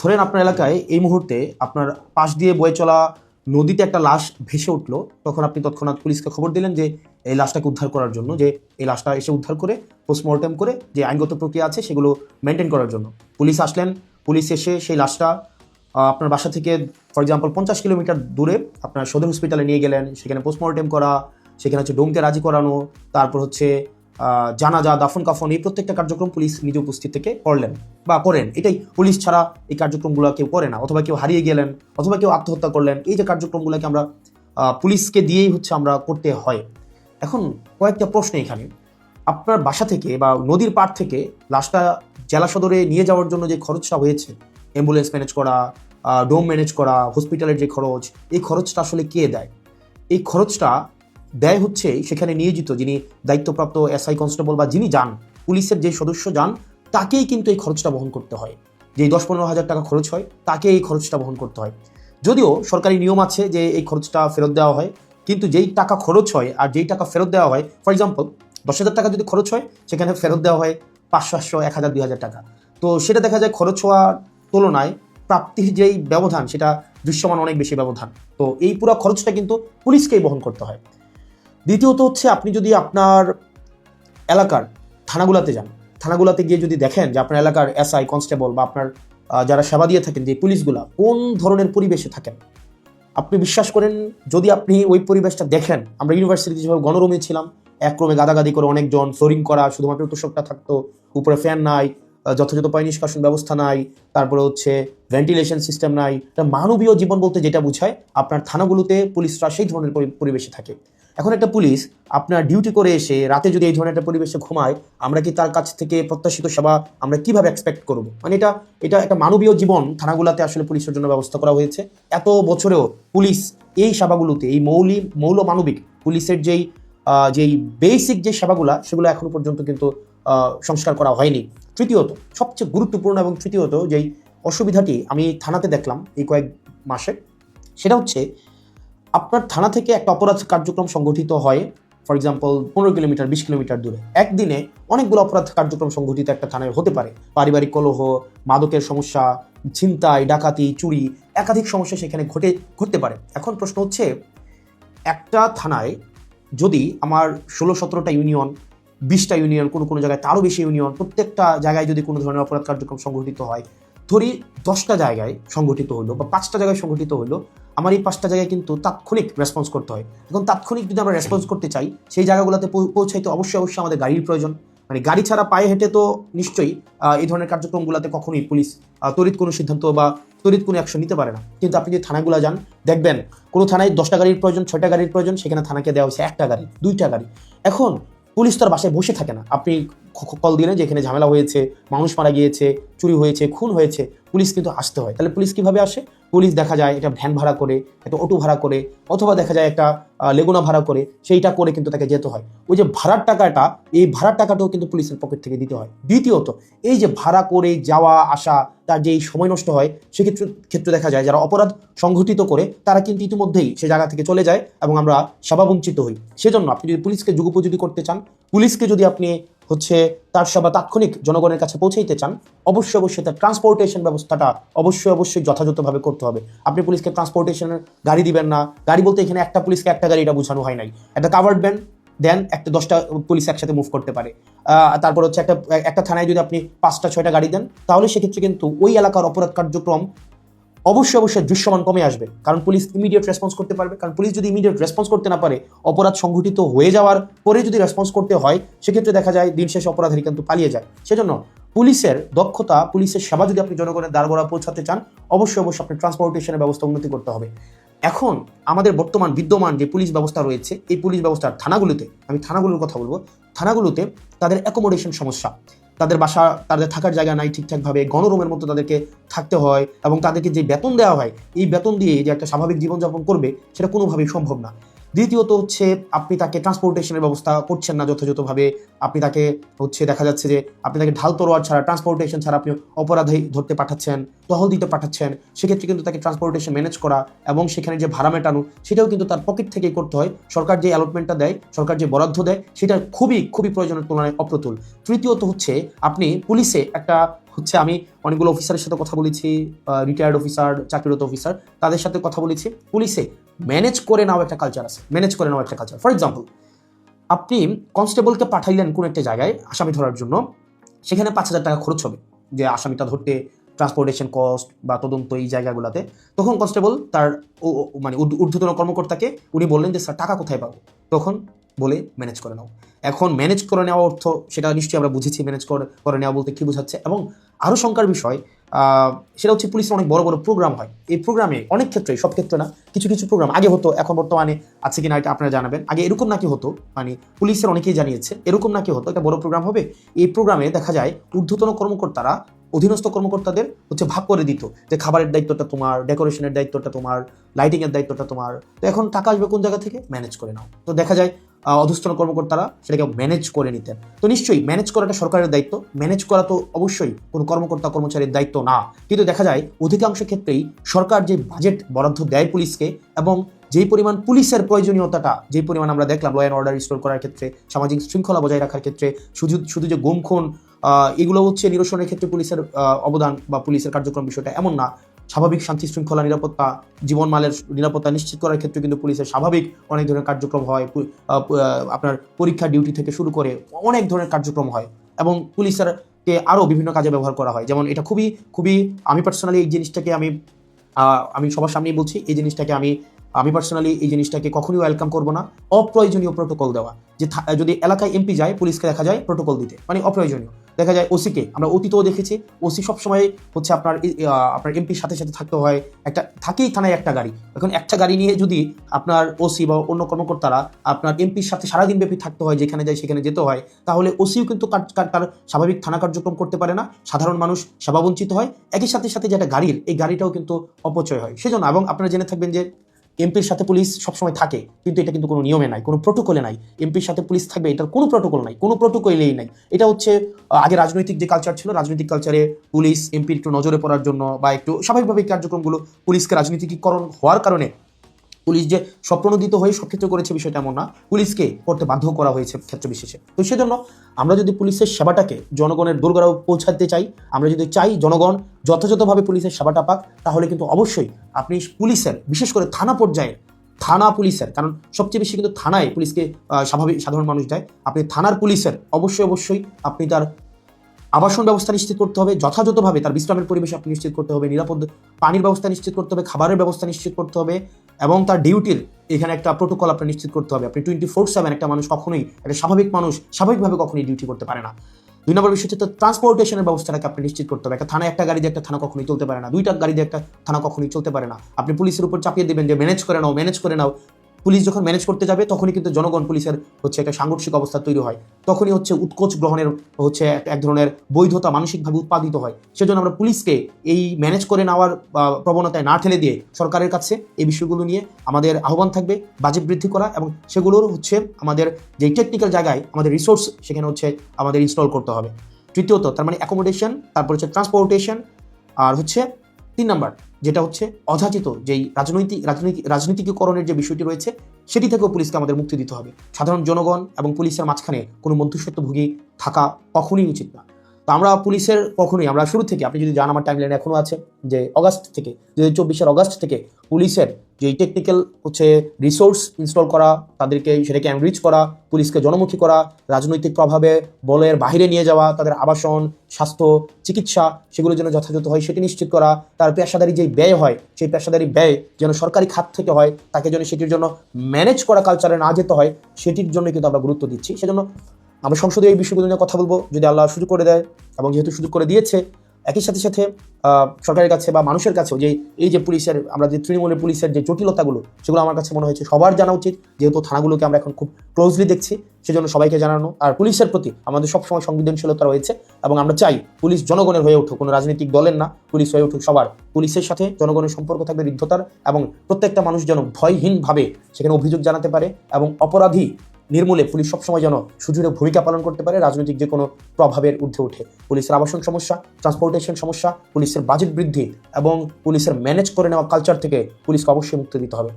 ধরেন আপনার এলাকায় এই মুহূর্তে আপনার পাশ দিয়ে বয়ে চলা নদীতে একটা লাশ ভেসে উঠলো, তখন আপনি তৎক্ষণাৎ পুলিশকে খবর দিলেন যে এই লাশটাকে উদ্ধার করার জন্য, যে এই লাশটা এসে উদ্ধার করে পোস্টমর্টেম করে যে আইনগত প্রক্রিয়া আছে সেগুলো মেনটেন করার জন্য পুলিশ আসলেন। পুলিশ এসে সেই লাশটা আপনার বাসা থেকে ফর এক্সাম্পল 50 কিলোমিটার দূরে আপনার সদর হসপিটালে নিয়ে গেলেন, সেখানে পোস্টমর্টেম করা, সেখানে হচ্ছে ডোমকে রাজি করানো, তারপর হচ্ছে জানাজা, দাফন কাফন, এই প্রত্যেকটা কার্যক্রম পুলিশ নিজে উপস্থিত থেকে করলেন বা করেন। এটাই, পুলিশ ছাড়া এই কার্যক্রমগুলো কেউ করে না। অথবা কেউ হারিয়ে গেলেন, অথবা কেউ আত্মহত্যা করলেন, এই যে কার্যক্রমগুলোকে আমরা পুলিশকে দিয়েই হচ্ছে আমরা করতে হয়। এখন কয়েকটা প্রশ্ন এখানে, আপনার বাসা থেকে বা নদীর পাড় থেকে লাশটা জেলা সদরে নিয়ে যাওয়ার জন্য যে খরচটা হয়েছে, অ্যাম্বুলেন্স ম্যানেজ করা, ডোম ম্যানেজ করা, হসপিটালের যে খরচ, এই খরচটা আসলে কে দেয়? এই খরচটা দেয় হচ্ছে সেখানে নিয়োজিত যিনি দায়িত্বপ্রাপ্ত এসআই কনস্টেবল বা যিনি যান, পুলিশের যে সদস্য যান, তাকেই কিন্তু এই খরচটা বহন করতে হয়। যেই 10-15 হাজার টাকা খরচ হয়, তাকে এই খরচটা বহন করতে হয়। যদিও সরকারি নিয়ম আছে যে এই খরচটা ফেরত দেওয়া হয়, কিন্তু যেই টাকা খরচ হয় আর যেই টাকা ফেরত দেওয়া হয়, ফর এক্সাম্পল 10,000 টাকা যদি খরচ হয়, সেখানে ফেরত দেওয়া হয় 500, 1,000, 2,000 টাকা। তো সেটা দেখা যায় খরচ হওয়ার তুলনায় প্রাপ্তির যেই ব্যবধান, সেটা দৃশ্যমান অনেক বেশি ব্যবধান। তো এই পুরো খরচটা কিন্তু পুলিশকেই বহন করতে হয়। দ্বিতীয়ত হচ্ছে, আপনি যদি আপনার এলাকার থানাগুলোতে যান, থানাগুলোতে গিয়ে যদি দেখেন যে আপনার এলাকার এসআই কনস্টেবল বা আপনার যারা সেবা দিয়ে থাকেন যে পুলিশগুলা কোন ধরনের পরিবেশে থাকেন, আপনি বিশ্বাস করেন, যদি আপনি ওই পরিবেশটা দেখেন, আমরা ইউনিভার্সিটিতে যেভাবে গণরুমে ছিলাম, এক রুমে গাদাগাদি করে অনেকজন, ফ্লোরিং করা, শুধুমাত্র তোষকটা থাকতো, উপরে ফ্যান নাই, যথাযথ পানি নিষ্কাশন ব্যবস্থা নাই, তারপরে হচ্ছে ভেন্টিলেশন সিস্টেম নাই। মানবীয় জীবন বলতে যেটা বোঝায়, আপনার থানাগুলোতে পুলিশরা সেই ধরনের পরিবেশে থাকে। এখন একটা পুলিশ আপনার ডিউটি করে এসে রাতে যদি এই ধরনের একটা পরিবেশে ঘুমায়, আমরা কি তার কাছ থেকে প্রত্যাশিত সেবা আমরা কিভাবে এক্সপেক্ট করব? মানে এটা এটা একটা মানবীয় জীবন থানাগুলোতে আসলে পুলিশের জন্য ব্যবস্থা করা হয়েছে। এত বছরেও পুলিশ এই সেবাগুলোতে, এই মৌল মানবিক পুলিশের যেই বেসিক যে সেবাগুলো, সেগুলো এখনো পর্যন্ত কিন্তু সংস্কার করা হয়নি। তৃতীয়ত, সবচেয়ে গুরুত্বপূর্ণ এবং তৃতীয়ত যেই অসুবিধাটি আমি থানাতে দেখলাম এই কয়েক মাসে, সেটা হচ্ছে আপনার থানা থেকে একটা অপরাধ কার্যক্রম সংগঠিত হয়, ফর এক্সাম্পল 15 কিলোমিটার 20 কিলোমিটার দূরে, একদিনে অনেকগুলো অপরাধ কার্যক্রম সংগঠিত একটা থানায় হতে পারে। পারিবারিক কলহ, মাদকের সমস্যা, ছিনতাই, ডাকাতি, চুরি, একাধিক সমস্যা সেখানে ঘটতে পারে। এখন প্রশ্ন হচ্ছে, একটা থানায় যদি আমার 16-17টা ইউনিয়ন, 20টা ইউনিয়ন, কোনো জায়গায় তারও বেশি ইউনিয়ন, প্রত্যেকটা জায়গায় যদি কোনো ধরনের অপরাধ কার্যক্রম সংগঠিত হয়, ধরি 10টা জায়গায় সংগঠিত হলো বা 5টা জায়গায় সংগঠিত হলো, আমার এই 5টা জায়গায় কিন্তু তাৎক্ষণিক রেসপন্স করতে হয়। এখন তাৎক্ষণিক যদি আমরা রেসপন্স করতে চাই, সেই জায়গাগুলোতে পৌঁছাইতে অবশ্যই আমাদের গাড়ির প্রয়োজন। মানে গাড়ি ছাড়া পায়ে হেঁটে তো নিশ্চয়ই এই ধরনের কার্যক্রমগুলোতে কখনোই পুলিশ তড়িৎ কোনো সিদ্ধান্ত বা তড়িৎ কোনো অ্যাকশন নিতে পারে না। কিন্তু আপনি যদি থানাগুলো যান, দেখবেন কোনো থানায় 10টা গাড়ির প্রয়োজন, 6টা গাড়ির প্রয়োজন, সেখানে থানাকে দেওয়া হয়েছে 1টা গাড়ি, 2টা গাড়ি। এখন পুলিশ তো আর বাসায় বসে থাকে না। আপনি কল দিলেন যে এখানে ঝামেলা হয়েছে, মানুষ মারা গিয়েছে, চুরি হয়েছে, খুন হয়েছে, পুলিশ কিন্তু আসতে হয়। তাহলে পুলিশ কিভাবে আসে? পুলিশ দেখা যায় একটা ভ্যান ভাড়া করে, একটা অটো ভাড়া করে, অথবা দেখা যায় একটা লেগুনা ভাড়া করে, সেইটা করে কিন্তু তাকে যেতে হয়। ওই যে ভাড়ার টাকাটা, এই ভাড়ার টাকাটাও কিন্তু পুলিশের পকেট থেকে দিতে হয়। দ্বিতীয়ত, এই যে ভাড়া করে যাওয়া আসা, তার যেই সময় নষ্ট হয়, সেক্ষেত্রে দেখা যায় যারা অপরাধ সংঘটিত করে তারা কিন্তু ইতিমধ্যেই সে জায়গা থেকে চলে যায় এবং আমরা সেবাবঞ্চিত হই। সেজন্য আপনি যদি পুলিশকে যুগোপযোগী করতে চান, পুলিশকে যদি আপনি তার সেবা তাৎক্ষণিক জনগণের কাছে পৌঁছাইতে চান, অবশ্যই তার ট্রান্সপোর্টেশন ব্যবস্থাটা অবশ্যই যথাযথভাবে করতে হবে। আপনি পুলিশকে ট্রান্সপোর্টেশনের গাড়ি দিবেন না। গাড়ি বলতে এখানে একটা পুলিশকে একটা গাড়ি, এটা বোঝানো হয় নাই। একটা কাভার্ড ভ্যান দেন, একটা 10টা পুলিশ একসাথে মুভ করতে পারে। তারপর হচ্ছে একটা থানায় যদি আপনি 5টা 6টা গাড়ি দেন, তাহলে সেক্ষেত্রে কিন্তু ওই এলাকার অপরাধ কার্যক্রম অবশ্যই দৃশ্যমান কমে আসবে। কারণ পুলিশ ইমিডিয়েট রেসপন্স করতে পারবে। কারণ পুলিশ যদি ইমিডিয়েট রেসপন্স করতে না পারে, অপরাধ সংঘটিত হয়ে যাওয়ার পরে যদি রেসপন্স করতে হয়, সেক্ষেত্রে দেখা যায় দিন শেষে অপরাধী কিন্তু পালিয়ে যায়। সেজন্য পুলিশের দক্ষতা, পুলিশের সেবা যদি আপনি জনগণের দ্বারগোড়া পৌঁছাতে চান, অবশ্যই আপনি ট্রান্সপোর্টেশনের ব্যবস্থা উন্নতি করতে হবে। এখন আমাদের বিদ্যমান যে পুলিশ ব্যবস্থা রয়েছে, এই পুলিশ ব্যবস্থার থানাগুলোতে, আমি থানাগুলোর কথা বলবো, থানাগুলোতে তাদের অ্যাকোমোডেশন সমস্যা, তাদের বাসা, তাদের থাকার জায়গা নাই ঠিকঠাকভাবে, গণরুমের মতো তাদেরকে থাকতে হয়, এবং তাদেরকে যে বেতন দেওয়া হয়, এই বেতন দিয়ে যে একটা স্বাভাবিক জীবনযাপন করবে, সেটা কোনোভাবেই সম্ভব না। দ্বিতীয়ত হচ্ছে আপনি তাকে ট্রান্সপোর্টেশনের ব্যবস্থা করছেন না যথাযথভাবে, আপনি তাকে হচ্ছে দেখা যাচ্ছে যে আপনি তাকে ঢাল তরোয়ার ছাড়া, ট্রান্সপোর্টেশন ছাড়া আপনি অপরাধী ধরতে পাঠাচ্ছেন, টহল দিতে পাঠাচ্ছেন। সেক্ষেত্রে কিন্তু তাকে ট্রান্সপোর্টেশন ম্যানেজ করা এবং সেখানে যে ভাড়া মেটানো সেটাও কিন্তু তার পকেট থেকেই করতে হয়। সরকার যে অ্যালটমেন্টটা দেয়, সরকার যে বরাদ্দ দেয় সেটা খুবই খুবই প্রয়োজনের তুলনায় অপ্রতুল। তৃতীয়ত হচ্ছে আপনি পুলিশে একটা হচ্ছে আমি অনেকগুলো অফিসারের সাথে কথা বলেছি, রিটায়ার্ড অফিসার, চাকরিরত অফিসার, তাদের সাথে কথা বলেছি। পুলিশে ম্যানেজ করে নেওয়া একটা কালচার আছে, ম্যানেজ করে নেওয়া একটা কালচার। ফর এক্সাম্পল, আপনি কনস্টেবলকে পাঠাইলেন কোন একটা জায়গায় আসামি ধরার জন্য, সেখানে 5,000 টাকা খরচ হবে যে আসামিটা ধরতে, ট্রান্সপোর্টেশন কস্ট বা তদন্ত এই জায়গাগুলোতে। তখন কনস্টেবল তার মানে ঊর্ধ্বতন কর্মকর্তাকে উনি বললেন যে স্যার টাকা কোথায় পাবো, তখন বলে ম্যানেজ করে নাও। এখন ম্যানেজ করে নেওয়া অর্থ সেটা নিশ্চয়ই আমরা বুঝেছি, ম্যানেজ করে নেওয়া বলতে কী বোঝাচ্ছে। এবং আরও শঙ্কার বিষয় সেটা হচ্ছে পুলিশের অনেক বড় বড় প্রোগ্রাম হয়। এই প্রোগ্রামে অনেক ক্ষেত্রে, সব ক্ষেত্রে না, কিছু কিছু প্রোগ্রাম আগে হতো, এখন বর্তমানে আছে কিনা এটা আপনারা জানাবেন। আগে এরকম নাকি হতো, মানে পুলিশের অনেকেই জানিয়েছে এরকম নাকি হতো, একটা বড় প্রোগ্রাম হবে, এই প্রোগ্রামে দেখা যায় ঊর্ধ্বতন কর্মকর্তারা অধীনস্থ কর্মকর্তাদের হচ্ছে ভাগ করে দিত যে খাবারের দায়িত্বটা তোমার, ডেকোরেশনের দায়িত্বটা তোমার, লাইটিংয়ের দায়িত্বটা তোমার। তো এখন টাকা আসবে কোন জায়গা থেকে? ম্যানেজ করে নাও। তো দেখা যায় অধস্তন কর্মকর্তারা সেটাকে ম্যানেজ করে নিতেন। তো নিশ্চয়ই ম্যানেজ করাটা সরকারের দায়িত্ব, ম্যানেজ করা তো অবশ্যই কোনো কর্মকর্তা কর্মচারীর দায়িত্ব না। কিন্তু দেখা যায় অধিকাংশ ক্ষেত্রেই সরকার যে বাজেট বরাদ্দ দেয় পুলিশকে, এবং যেই পরিমাণ পুলিশের প্রয়োজনীয়তাটা, যেই পরিমাণ আমরা দেখলাম ল অ্যান্ড অর্ডার রিস্টোর করার ক্ষেত্রে, সামাজিক শৃঙ্খলা বজায় রাখার ক্ষেত্রে, শুধু যে গুম খুন এগুলো হচ্ছে নিরসনের ক্ষেত্রে পুলিশের অবদান বা পুলিশের কার্যক্রম বিষয়টা এমন না। স্বাভাবিক শান্তি শৃঙ্খলা, নিরাপত্তা, জীবনমালের নিরাপত্তা নিশ্চিত করার ক্ষেত্রে কিন্তু পুলিশের স্বাভাবিক অনেক ধরনের কার্যক্রম হয়। আপনার পরীক্ষা ডিউটি থেকে শুরু করে অনেক ধরনের কার্যক্রম হয়, এবং পুলিশেরকে আরও বিভিন্ন কাজে ব্যবহার করা হয়। যেমন এটা খুবই খুবই, আমি পার্সোনালি এই জিনিসটাকে আমি সবার সামনেই বলছি, এই জিনিসটাকে আমি পার্সোনালি এই জিনিসটাকে কখনোই ওয়েলকাম করবো না। অপ্রয়োজনীয় প্রোটোকল দেওয়া, যে যদি এলাকায় এমপি যায় পুলিশকে দেখা যায় প্রোটোকল দিতে, মানে অপ্রয়োজনীয়। দেখা যায় ওসিকে আমরা অতীতেও দেখেছি, ওসি সবসময় হচ্ছে আপনার এমপির সাথে সাথে থাকতে হয়, থাকেই থানায় একটা গাড়ি। এখন একটা গাড়ি নিয়ে যদি আপনার ওসি বা অন্য কর্মকর্তারা আপনার এমপির সাথে সারাদিন ব্যাপী থাকতে হয়, যেখানে যায় সেখানে যেতে হয়, তাহলে ওসিও কিন্তু তার স্বাভাবিক থানা কার্যক্রম করতে পারে না, সাধারণ মানুষ সেবাবঞ্চিত হয়। একই সাথে সাথে যেটা গাড়ির, এই গাড়িটাও কিন্তু অপচয় হয়। সেজন্য, এবং আপনারা জেনে থাকবেন যে এমপির সাথে পুলিশ সবসময় থাকে, কিন্তু এটা কিন্তু কোনো নিয়মে নাই, কোনো প্রোটোকলে নাই। এমপির সাথে পুলিশ থাকবে, এটার কোনো প্রোটোকল নাই, কোনো প্রোটোকলেই নাই। এটা হচ্ছে আগে রাজনৈতিক যে কালচার ছিল, রাজনৈতিক কালচারে পুলিশ এমপির একটু নজরে পড়ার জন্য বা একটু স্বাভাবিকভাবে কার্যক্রমগুলো পুলিশকে রাজনীতিকীকরণ হওয়ার কারণে পুলিশ যে স্বপ্রণোদিত হয়ে সব ক্ষেত্রে করেছে বিষয়টা এমন না, পুলিশকে করতে বাধ্য করা হয়েছে ক্ষেত্র বিশেষে। তো সেজন্য আমরা যদি পুলিশের সেবাটাকে জনগণের দোরগোড়ায় পৌঁছাতে চাই, আমরা যদি চাই জনগণ যথাযথভাবে পুলিশের সেবাটা পাক, তাহলে কিন্তু অবশ্যই আপনি পুলিশের, বিশেষ করে থানা পর্যায়ে থানা পুলিশের, কারণ সবচেয়ে বেশি কিন্তু থানায় পুলিশকে সাধারণ মানুষ দেয়, আপনি থানার পুলিশের অবশ্যই আপনি তার আবাসন ব্যবস্থা নিশ্চিত করতে হবে, যথাযথভাবে তার বিশ্রামের পরিবেশ আপনি নিশ্চিত করতে হবে, নিরাপদ পানির ব্যবস্থা নিশ্চিত করতে হবে, খাবারের ব্যবস্থা নিশ্চিত করতে হবে, এবং তার ডিউটির এখানে একটা প্রোটোকল আপনি নিশ্চিত করতে হবে। আপনি 24/7 একটা মানুষ কখনোই, একটা স্বাভাবিক মানুষ স্বাভাবিকভাবে কখনোই ডিউটি করতে পারে না। 2 নম্বর বিষয় হচ্ছে ট্রান্সপোর্টেশনের ব্যবস্থাটাকে আপনি নিশ্চিত করতে হবে। একটা থানায় একটা গাড়ি দিয়ে একটা থানা কখনোই চলতে পারে না, 2টা গাড়ি দিয়ে একটা থানা কখনোই চলতে পারে না। আপনি পুলিশের উপর চাপিয়ে দেবেন যে ম্যানেজ করে নাও। পুলিশ যখন ম্যানেজ করতে যাবে তখনই কিন্তু জনগণ পুলিশের হচ্ছে একটা সাংঘর্ষিক অবস্থা তৈরি হয়, তখনই হচ্ছে উৎকোচ গ্রহণের হচ্ছে এক ধরনের বৈধতা মানসিকভাবে উৎপাদিত হয়। সেজন্য আমরা পুলিশকে এই ম্যানেজ করে নেওয়ার প্রবণতায় না ঠেলে দিয়ে সরকারের কাছে এই বিষয়গুলো নিয়ে আমাদের আহ্বান থাকবে বাজেট বৃদ্ধি করা, এবং সেগুলোর হচ্ছে আমাদের যে টেকনিক্যাল জায়গায় আমাদের রিসোর্স সেখানে হচ্ছে আমাদের ইনস্টল করতে হবে। তৃতীয়ত তার মানে অ্যাকোমোডেশন, তারপর হচ্ছে ট্রান্সপোর্টেশন, আর হচ্ছে 3 নাম্বার যেটা হচ্ছে অযাচিত যেই রাজনীতিকীকরণের যে বিষয়টি রয়েছে, সেটি থেকেও পুলিশকে আমাদের মুক্তি দিতে হবে। সাধারণ জনগণ এবং পুলিশের মাঝখানে কোনো মধ্যস্বত্বভোগী থাকা কখনোই উচিত না। তো আমরা পুলিশের কখনোই, আমরা শুরু থেকে, আপনি যদি জান আমার টাইমলাইনে এখনও আছে যে অগাস্ট থেকে 2024 অগাস্ট থেকে পুলিশের যে টেকনিক্যাল হচ্ছে রিসোর্স ইনস্টল করা, তাদেরকে সেটাকে এনরিচ করা, পুলিশকে জনমুখী করা, রাজনৈতিক প্রভাবে বলের বাইরে নিয়ে যাওয়া, তাদের আবাসন, স্বাস্থ্য, চিকিৎসা সেগুলো যেন যথাযথ হয় সেটি নিশ্চিত করা, তার পেশাদারি যেই ব্যয় হয় সেই পেশাদারি ব্যয় যেন সরকারি খাত থেকে হয়, তাকে যেন সেটির জন্য ম্যানেজ করা কালচারে না যেতে হয়, সেটির জন্য কিন্তু আমরা গুরুত্ব দিচ্ছি। সেজন্য আমরা সংসদে এই বিষয়গুলো নিয়ে কথা বলবো যদি আল্লাহ সুযোগ করে দেয়, এবং যেহেতু সুযোগ করে দিয়েছে একই সাথে সাথে সরকারের কাছে বা মানুষের কাছেও যে এই যে পুলিশের, আমরা যে তৃণমূলের পুলিশের যে জটিলতাগুলো, সেগুলো আমার কাছে মনে হয়েছে সবার জানা উচিত, যেহেতু থানাগুলোকে আমরা এখন খুব ক্লোজলি দেখছি, সেজন্য সবাইকে জানানো। আর পুলিশের প্রতি আমাদের সবসময় সংবেদনশীলতা রয়েছে, এবং আমরা চাই পুলিশ জনগণের হয়ে উঠুক, কোনো রাজনৈতিক দলের না, পুলিশ হয়ে উঠুক সবার। পুলিশের সাথে জনগণের সম্পর্ক থাকবে হৃদ্যতার, এবং প্রত্যেকটা মানুষ যেন ভয়হীনভাবে সেখানে অভিযোগ জানাতে পারে, এবং অপরাধী নির্মূলে পুলিশ সবসময় যেন সুদৃঢ় ভূমিকা পালন করতে পারে রাজনৈতিক যে কোনো প্রভাবের ঊর্ধ্বে উঠে। পুলিশের আবাসন সমস্যা, ট্রান্সপোর্টেশন সমস্যা, পুলিশের বাজেট বৃদ্ধি এবং পুলিশের ম্যানেজ করে নেওয়া কালচার থেকে পুলিশকে অবশ্যই মুক্তি দিতে হবে।